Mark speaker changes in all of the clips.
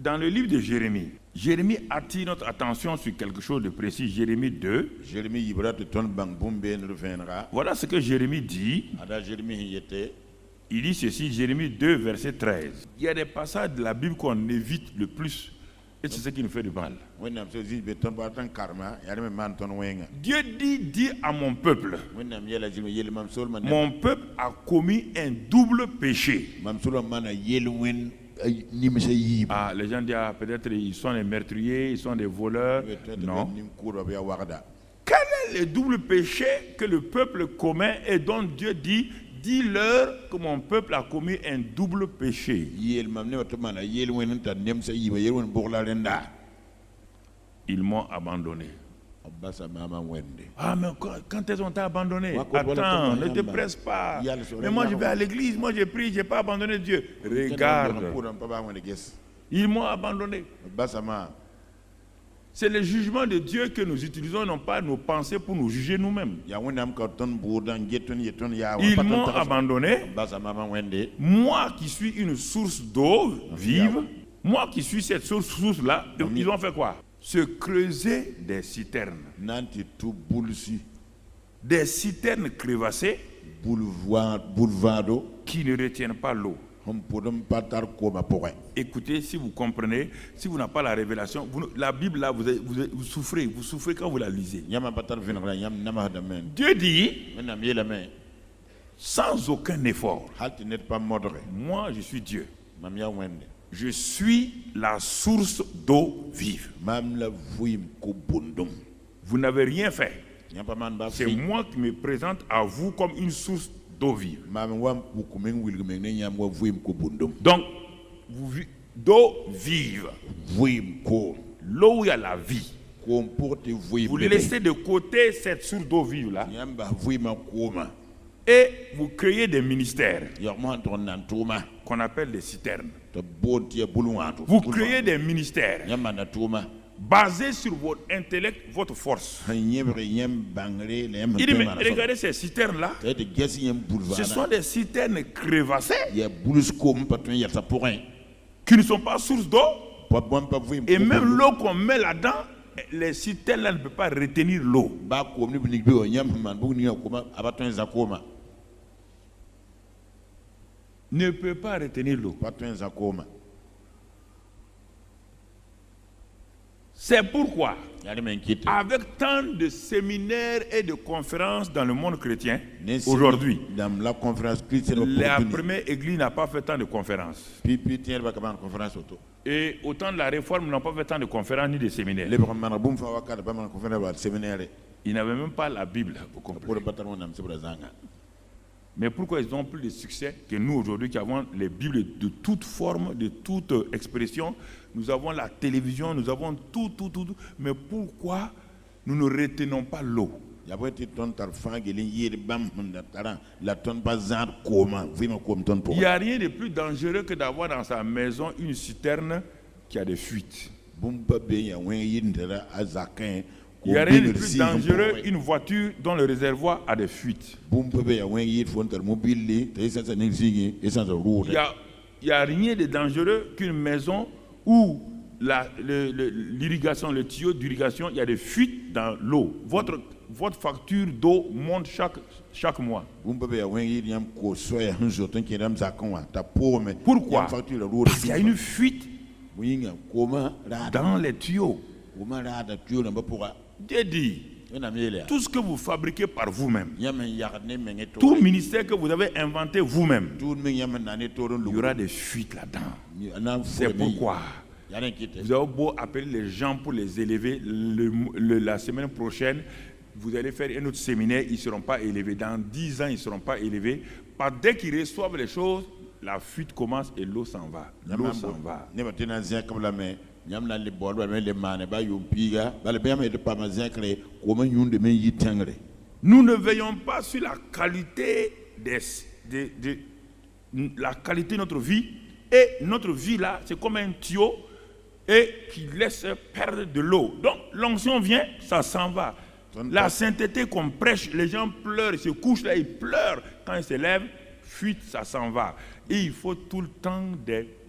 Speaker 1: dans le livre de Jérémie, Jérémie attire notre attention sur quelque chose de précis. Jérémie 2. Voilà ce que Jérémie dit. Il dit ceci, Jérémie 2, verset 13. Il y a des passages de la Bible qu'on évite le plus. Et c'est ce qui nous fait du mal. Dieu dit à mon peuple, mon peuple a commis un double péché. Ah, les gens disent peut-être ils sont des meurtriers, ils sont des voleurs. Non. Quel est le double péché que le peuple commet et dont Dieu dit, dis-leur que mon peuple a commis un double péché? Ils m'ont abandonné. Ah, mais quand est-ce qu'on t'a abandonné? Attends, ne te presse pas. Mais moi, je vais à l'église, moi, je prie, je n'ai pas abandonné Dieu. Regarde. Ils m'ont abandonné. C'est le jugement de Dieu que nous utilisons, non pas nos pensées pour nous juger nous-mêmes. Ils m'ont abandonné. Moi qui suis une source d'eau vive, moi qui suis cette source-là, ils ont fait quoi? Se creuser des citernes. Des citernes crevassées qui ne retiennent pas l'eau. Écoutez, si vous comprenez, si vous n'avez pas la révélation, la Bible là, vous souffrez quand vous la lisez. Dieu dit, sans aucun effort, moi je suis Dieu. Je suis la source d'eau vive. Vous n'avez rien fait. C'est moi qui me présente à vous comme une source d'eau vive. Donc, d'eau vive. L'eau où il y a la vie. Vous laissez de côté cette source d'eau vive là. Et vous créez des ministères qu'on appelle des citernes. Vous créez des ministères basés sur votre intellect, votre force. Il dit, mais regardez ces citernes-là. Ce sont des citernes crevassées qui ne sont pas source d'eau. Et même l'eau qu'on met là-dedans, les citernes-là ne peuvent pas retenir l'eau. Ne peut pas retenir l'eau. C'est pourquoi, avec tant de séminaires et de conférences dans le monde chrétien, aujourd'hui, la première église n'a pas fait tant de conférences. Et autant de la réforme n'ont pas fait tant de conférences ni de séminaires. Ils n'avaient même pas la Bible au complet. Mais pourquoi ils ont plus de succès que nous aujourd'hui qui avons les Bibles de toute forme, de toute expression? Nous avons la télévision, nous avons tout. Mais pourquoi nous ne retenons pas l'eau? Il n'y a rien de plus dangereux que d'avoir dans sa maison une citerne qui a des fuites. Il n'y a rien de plus dangereux qu'une voiture dont le réservoir a des fuites. Il n'y a rien de dangereux qu'une maison où l'irrigation, le tuyau d'irrigation, il y a des fuites dans l'eau. Votre facture d'eau monte chaque mois. Pourquoi? Parce qu'il y a une fuite dans les tuyaux. Dieu dit, tout ce que vous fabriquez par vous-même, tout ministère que vous avez inventé vous-même, il y aura des fuites là-dedans. C'est pourquoi vous avez beau appeler les gens pour les élever, la semaine prochaine, vous allez faire un autre séminaire, ils ne seront pas élevés. Dans 10 ans, ils ne seront pas élevés. Dès qu'ils reçoivent les choses, la fuite commence et l'eau s'en va. L'eau s'en va. Nous ne veillons pas sur la qualité de notre vie. Et notre vie là, c'est comme un tuyau et qui laisse perdre de l'eau. Donc l'onction vient, ça s'en va. La sainteté qu'on prêche, les gens pleurent, ils se couchent là, ils pleurent. Quand ils se lèvent, fuite, ça s'en va. Et il faut tout le temps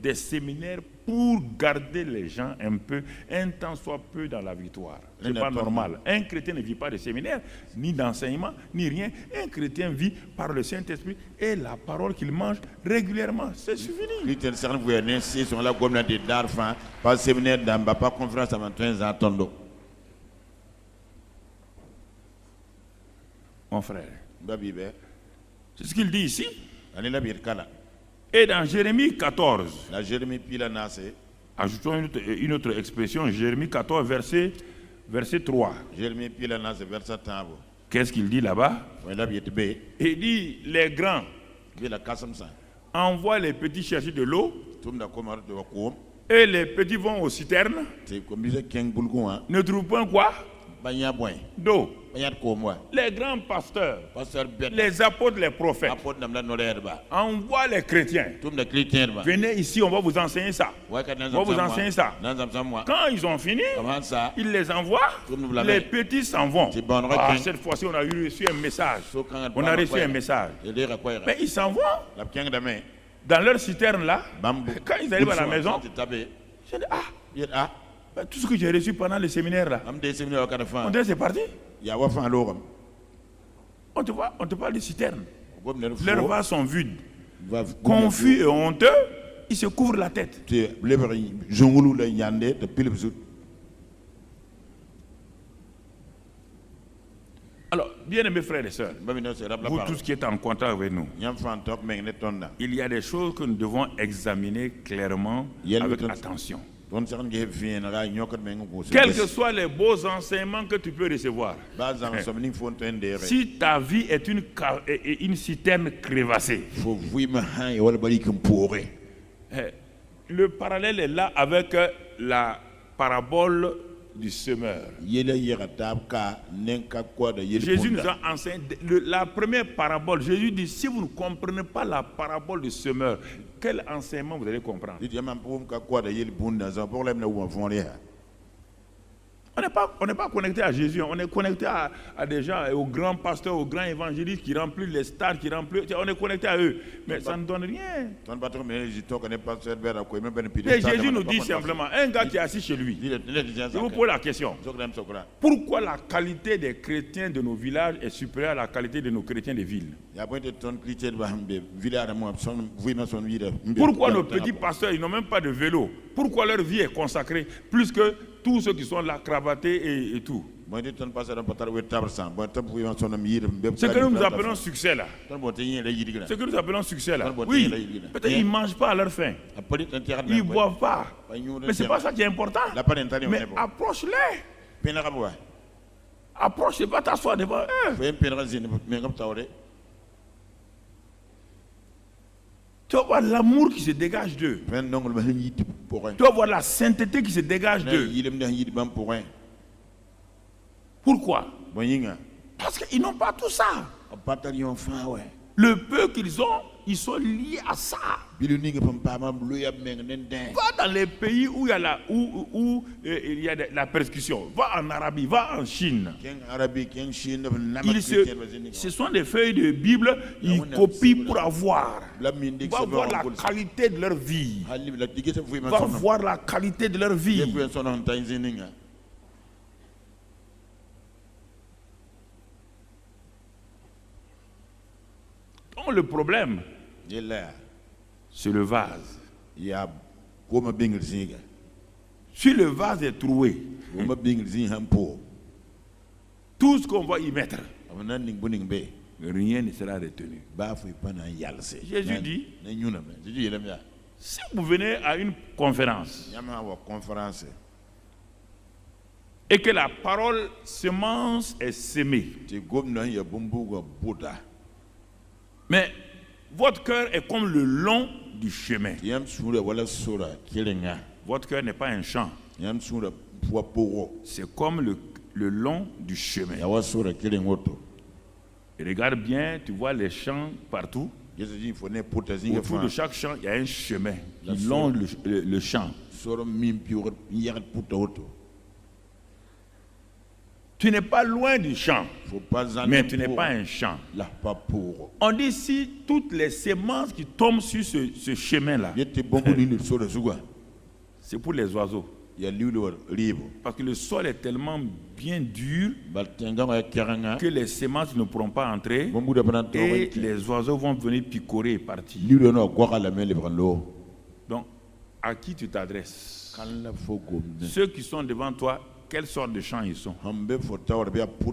Speaker 1: des séminaires pour garder les gens un temps soit peu dans la victoire. Ce n'est pas normal. Un chrétien ne vit pas de séminaire, ni d'enseignement, ni rien. Un chrétien vit par le Saint-Esprit et la parole qu'il mange régulièrement. C'est suffisant. Mon frère, c'est ce qu'il dit ici. Et dans Jérémie 14, ajoutons une autre expression, Jérémie 14, verset 3. Qu'est-ce qu'il dit là-bas? Il dit, les grands envoient les petits chercher de l'eau, et les petits vont aux citernes, ne trouvent point quoi? D'eau. Les grands pasteurs, les apôtres, les prophètes envoient les chrétiens. Venez ici, on va vous enseigner ça. On va vous enseigner ça. Quand ils ont fini, ils les envoient, les petits s'en vont. Cette fois-ci, on a reçu un message. On a reçu un message. Mais ils s'en vont. Dans leur citerne là, quand ils arrivent à la maison, je dis, tout ce que j'ai reçu pendant le séminaire là, on dit c'est parti. On te parle de citernes. Leurs vases sont vides. Confus et honteux, ils se couvrent la tête. Alors, bien-aimés frères et sœurs, vous tous qui êtes en contact avec nous, il y a des choses que nous devons examiner clairement avec attention. Quels que soient les beaux enseignements que tu peux recevoir, si ta vie est une citerne crevassée, le parallèle est là avec la parabole du semeur. Jésus nous a enseigné la première parabole. Jésus dit, si vous ne comprenez pas la parabole du semeur, quel enseignement vous allez comprendre? On n'est pas connecté à Jésus, on est connecté à des gens, aux grands pasteurs, aux grands évangélistes qui remplissent les stars, on est connecté à eux. Mais ça ne donne rien. Et Jésus nous dit simplement, un gars qui est assis chez lui, je vous pose la question, pourquoi la qualité des chrétiens de nos villages est supérieure à la qualité de nos chrétiens des villes? Pourquoi nos petits pasteurs, ils n'ont même pas de vélo? Pourquoi leur vie est consacrée plus que tous ceux qui sont là cravatés et tout? Ce que nous appelons succès là. Ce que nous appelons succès là. Oui, peut-être ils ne mangent pas à leur faim. Ils ne boivent pas. Mais ce n'est pas ça qui est important. Mais approche-les. Approche, c'est pas t'asseoir devant eux. Tu vas voir l'amour qui se dégage d'eux. Tu vas voir la sainteté qui se dégage d'eux. Pourquoi? Parce qu'ils n'ont pas tout ça. Le peu qu'ils ont, ils sont liés à ça. Va dans les pays où il y a la persécution. Va en Arabie, va en Chine. Ce sont des feuilles de Bible, ils copient pour avoir. Va voir la qualité de leur vie. Va voir la qualité de leur vie. Donc le problème, c'est le vase. Si le vase est troué, tout ce qu'on va y mettre, rien ne sera retenu. Jésus dit, si vous venez à une conférence et que la parole semence est sémée, mais votre cœur est comme le long du chemin. Votre cœur n'est pas un champ. C'est comme le long du chemin. Et regarde bien, tu vois les champs partout. Autour de chaque champ, il y a un chemin qui longe le champ. Tu n'es pas loin du champ, mais tu n'es pas un champ. On dit si toutes les semences qui tombent sur ce chemin-là, c'est pour les oiseaux. Parce que le sol est tellement bien dur que les semences ne pourront pas entrer et les oiseaux vont venir picorer et partir. Donc, à qui tu t'adresses? Ceux qui sont devant toi, quelle sorte de champs ils sont?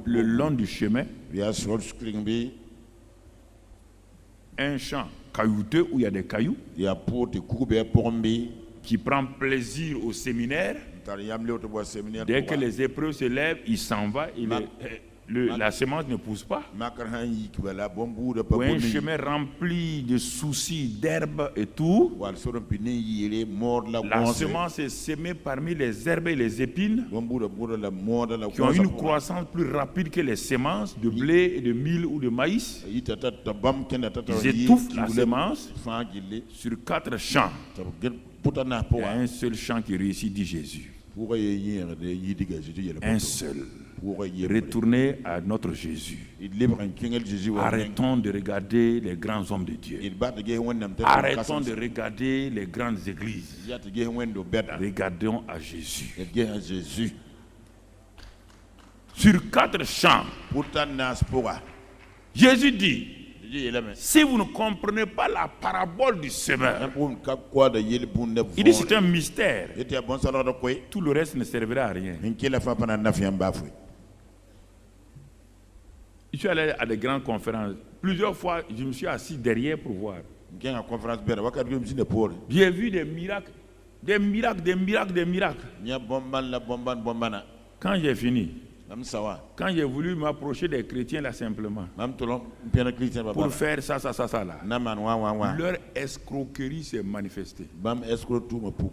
Speaker 1: Le long du chemin, un champ caillouteux où il y a des cailloux, qui prend plaisir au séminaire. Dès que les épreuves se lèvent, il s'en va et la semence ne pousse pas. Ou un chemin rempli de soucis, d'herbes et tout. La semence est semée parmi les herbes et les épines qui ont une croissance plus rapide que les semences de blé et de mil ou de maïs. Ils étouffent la semence sur 4 champs. Il y a un seul champ qui réussit, dit Jésus. Un seul. Retournez à notre Jésus. Arrêtons de regarder les grands hommes de Dieu. Arrêtons de regarder les grandes églises. Regardons à Jésus. Sur 4 champs. Jésus dit, si vous ne comprenez pas la parabole du semeur, il dit c'est un mystère. Tout le reste ne servira à rien. Je suis allé à des grandes conférences. Plusieurs fois, je me suis assis derrière pour voir. J'ai vu des miracles. Des miracles, des miracles, des miracles. Quand j'ai fini, quand j'ai voulu m'approcher des chrétiens là simplement, pour faire ça là, leur escroquerie s'est manifestée.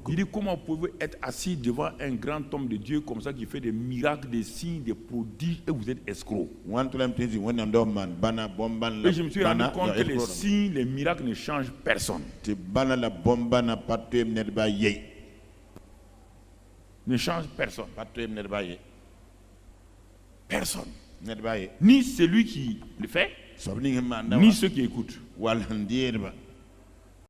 Speaker 1: Il dit, comment pouvez-vous être assis devant un grand homme de Dieu comme ça qui fait des miracles, des signes, des prodiges et vous êtes escroc? Et je me suis rendu compte que les signes, les miracles ne changent personne. Ne change personne. Personne. Ni celui qui le fait, ni ceux qui écoutent.